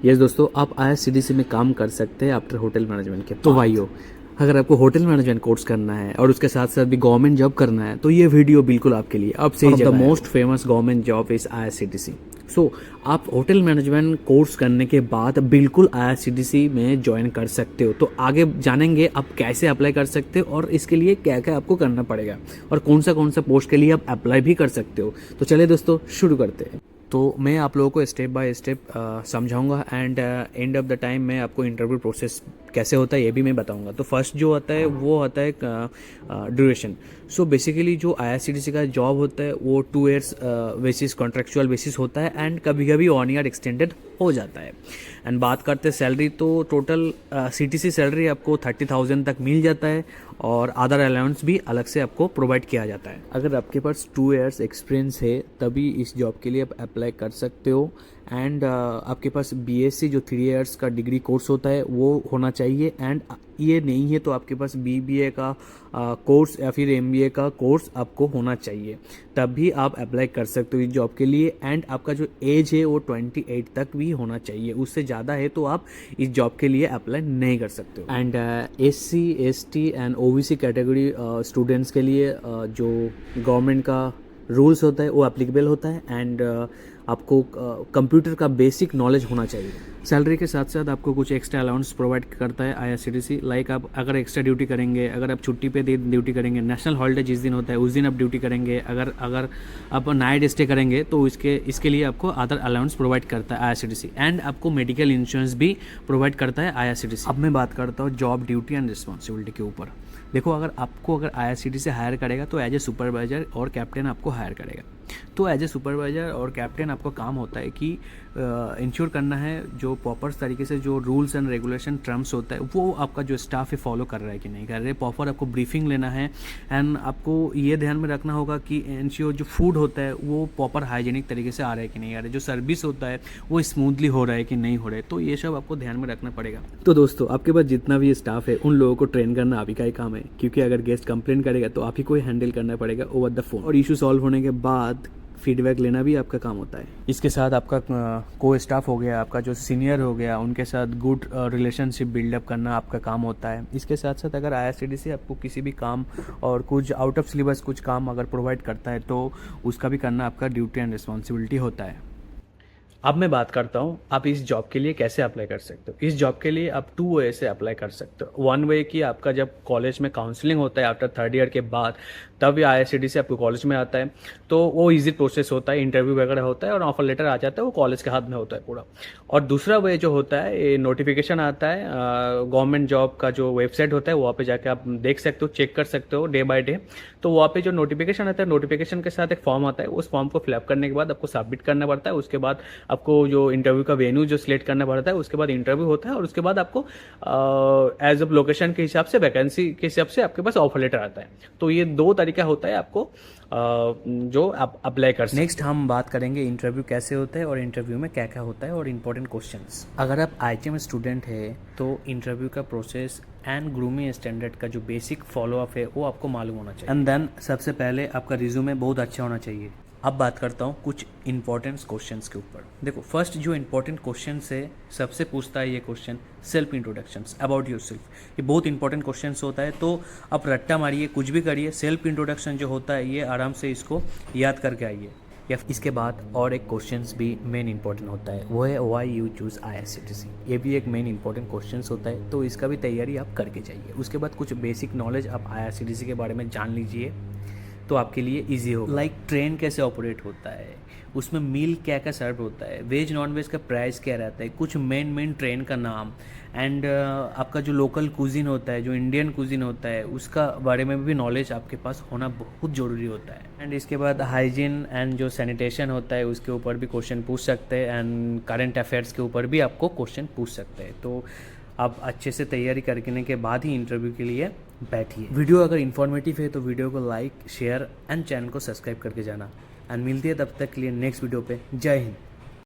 Yes दोस्तों, आप IRCTC में काम कर सकते हैं आफ्टर होटल मैनेजमेंट के। तो भाइयों, अगर आपको होटल मैनेजमेंट कोर्स करना है और उसके साथ साथ भी गवर्नमेंट जॉब करना है तो ये वीडियो बिल्कुल आपके लिए। अब सही जगह, the most famous government job is IRCTC. So आप होटल मैनेजमेंट कोर्स करने के बाद बिल्कुल आईआरसीटीसी में ज्वाइन कर सकते हो। तो आगे जानेंगे आप कैसे अप्लाई कर सकते हो और इसके लिए क्या क्या आपको करना पड़ेगा और कौन सा पोस्ट के लिए आप अप्लाई भी कर सकते हो। तो चलिए दोस्तों, शुरू करते हैं। तो मैं आप लोगों को स्टेप बाय स्टेप समझाऊंगा and end of the time मैं आपको इंटरव्यू प्रोसेस कैसे होता है ये भी मैं बताऊंगा। तो फर्स्ट जो होता है वो होता है ड्यूरेशन। सो बेसिकली जो आईआरसीटीसी का जॉब होता है वो 2 ईयर्स बेसिस कॉन्ट्रेक्चुअल बेसिस होता है एंड कभी कभी 1 ईयर एक्सटेंडेड हो जाता है। एंड बात करते हैं सैलरी, तो टोटल सीटीसी सैलरी आपको 30,000 तक मिल जाता है और अदर अलाउंस भी अलग से आपको प्रोवाइड किया जाता है। अगर आपके पास 2 ईयर्स एक्सपीरियंस है तभी इस जॉब के लिए आप अप्लाई कर सकते हो। एंड आपके पास बीएससी जो 3 ईयर्स का डिग्री कोर्स होता है वो होना चाहिए। एंड ये नहीं है तो आपके पास बीबीए का कोर्स या फिर एमबीए का कोर्स आपको होना चाहिए, तब भी आप अप्लाई कर सकते हो इस जॉब के लिए। एंड आपका जो एज है वो 28 तक भी होना चाहिए, उससे ज़्यादा है तो आप इस जॉब के लिए अप्लाई नहीं कर सकते हो। And SC ST and OBC category students के लिए जो गवर्नमेंट का रूल्स होता है वो एप्लीकेबल होता है। एंड आपको कंप्यूटर का बेसिक नॉलेज होना चाहिए। सैलरी के साथ साथ आपको कुछ एक्स्ट्रा अलाउंस प्रोवाइड करता है आईआरसीटीसी। लाइक आप अगर एक्स्ट्रा ड्यूटी करेंगे, अगर आप छुट्टी पे ड्यूटी करेंगे, नेशनल हॉलीडे जिस दिन होता है उस दिन आप ड्यूटी करेंगे, अगर आप नाइट स्टे करेंगे तो इसके लिए आपको अदर अलाउंस प्रोवाइड करता है आईआरसीटीसी। एंड आपको मेडिकल इंश्योरेंस भी प्रोवाइड करता है आईआरसीटीसी। अब मैं बात करता हूँ जॉब ड्यूटी एंड रिस्पॉन्सिबिलिटी के ऊपर। देखो, अगर आईआरसीटीसी हायर करेगा तो एज ए सुपरवाइजर और कैप्टन आपको हायर करेगा। तो एज ए सुपरवाइजर और कैप्टन आपका काम होता है कि इंश्योर करना है जो प्रॉपर तरीके से जो रूल्स एंड रेगुलेशन टर्म्स होता है वो आपका जो स्टाफ है फॉलो कर रहा है कि नहीं कर रहे। प्रॉपर आपको ब्रीफिंग लेना है एंड आपको ये ध्यान में रखना होगा कि इंश्योर जो फूड होता है वो प्रॉपर हाइजीनिक तरीके से आ रहा है कि नहीं आ रहा है, जो सर्विस होता है वो स्मूथली हो रहा है कि नहीं हो रहा है। तो ये सब आपको ध्यान में रखना पड़ेगा। तो दोस्तों, आपके पास जितना भी स्टाफ है उन लोगों को ट्रेन करना आप ही का ही काम है, क्योंकि अगर गेस्ट कंप्लेन करेगा तो आप ही को हैंडल करना पड़ेगा ओवर द फोन। और इशू सॉल्व होने के बाद फीडबैक लेना भी आपका काम होता है। इसके साथ आपका को स्टाफ हो गया, आपका जो सीनियर हो गया, उनके साथ गुड रिलेशनशिप बिल्डअप करना आपका काम होता है। इसके साथ साथ अगर आईआरसीटीसी आपको किसी भी काम और कुछ आउट ऑफ सिलेबस कुछ काम अगर प्रोवाइड करता है तो उसका भी करना आपका ड्यूटी एंड रिस्पॉन्सिबिलिटी होता है। अब मैं बात करता हूँ आप इस जॉब के लिए कैसे अप्लाई कर सकते हो। इस जॉब के लिए आप 2 वे से अप्लाई कर सकते हो। 1 वे कि आपका जब कॉलेज में काउंसलिंग होता है आफ्टर 3rd ईयर के बाद, तब आईआरसीटीसी आपको कॉलेज में आता है तो वो इजी प्रोसेस होता है, इंटरव्यू वगैरह होता है और ऑफर लेटर आ जाता है, वो कॉलेज के हाथ में होता है पूरा। और दूसरा वे जो होता है, ये नोटिफिकेशन आता है गवर्नमेंट जॉब का जो वेबसाइट होता है वहाँ पे जाके आप देख सकते हो, चेक कर सकते हो डे बाय डे। तो वहाँ पे जो नोटिफिकेशन आता है, नोटिफिकेशन के साथ एक फॉर्म आता है, उस फॉर्म को फिलअप करने के बाद आपको सबमिट करना पड़ता है। उसके बाद आपको जो इंटरव्यू का वेन्यू जो सिलेक्ट करना पड़ता है, उसके बाद इंटरव्यू होता है और उसके बाद आपको एज ऑफ लोकेशन के हिसाब से, वैकेंसी के हिसाब से आपके पास ऑफर लेटर आता है। तो ये 2 तरीका होता है आपको जो आप अप्लाई कर सकते। नेक्स्ट हम बात करेंगे इंटरव्यू कैसे होता है और इंटरव्यू में क्या क्या होता है और इंपॉर्टेंट क्वेश्चंस। अगर आप आईटीएम स्टूडेंट है तो इंटरव्यू का प्रोसेस एंड ग्रूमिंग स्टैंडर्ड का जो बेसिक फॉलो अप है वो आपको मालूम होना चाहिए। एंड देन सबसे पहले आपका रिज्यूमे बहुत अच्छा होना चाहिए। अब बात करता हूँ कुछ इंपॉर्टेंट क्वेश्चंस के ऊपर। देखो, फर्स्ट जो इंपॉर्टेंट क्वेश्चन है, सबसे पूछता है ये question self introductions about your self. ये बहुत इंपॉर्टेंट क्वेश्चन होता है, तो आप रट्टा मारिए, कुछ भी करिए, सेल्फ इंट्रोडक्शन जो होता है ये आराम से इसको याद करके आइए। या इसके बाद और एक क्वेश्चंस भी मेन इंपॉर्टेंट होता है, वो है व्हाई यू चूज आईआरसीटीसी। ये भी एक मेन इंपॉर्टेंट क्वेश्चंस होता है, तो इसका भी तैयारी आप करके जाइए। उसके बाद कुछ बेसिक नॉलेज आप आईआरसीटीसी के बारे में जान लीजिए तो आपके लिए इजी होगा। लाइक ट्रेन कैसे ऑपरेट होता है, उसमें मील क्या क्या सर्व होता है, वेज नॉन वेज का प्राइस क्या रहता है, कुछ मेन ट्रेन का नाम। एंड आपका जो लोकल कुजिन होता है, जो इंडियन कुजिन होता है, उसका बारे में भी नॉलेज आपके पास होना बहुत ज़रूरी होता है। एंड इसके बाद हाइजीन एंड जो सैनिटेशन होता है उसके ऊपर भी क्वेश्चन पूछ सकते हैं एंड करंट अफेयर्स के ऊपर भी आपको क्वेश्चन पूछ सकते हैं। तो आप अच्छे से तैयारी करने के बाद ही इंटरव्यू के लिए बैठिए। वीडियो अगर इन्फॉर्मेटिव है तो वीडियो को लाइक, शेयर एंड चैनल को सब्सक्राइब करके जाना। एंड मिलती है तब तक के लिए नेक्स्ट वीडियो पे। जय हिंद।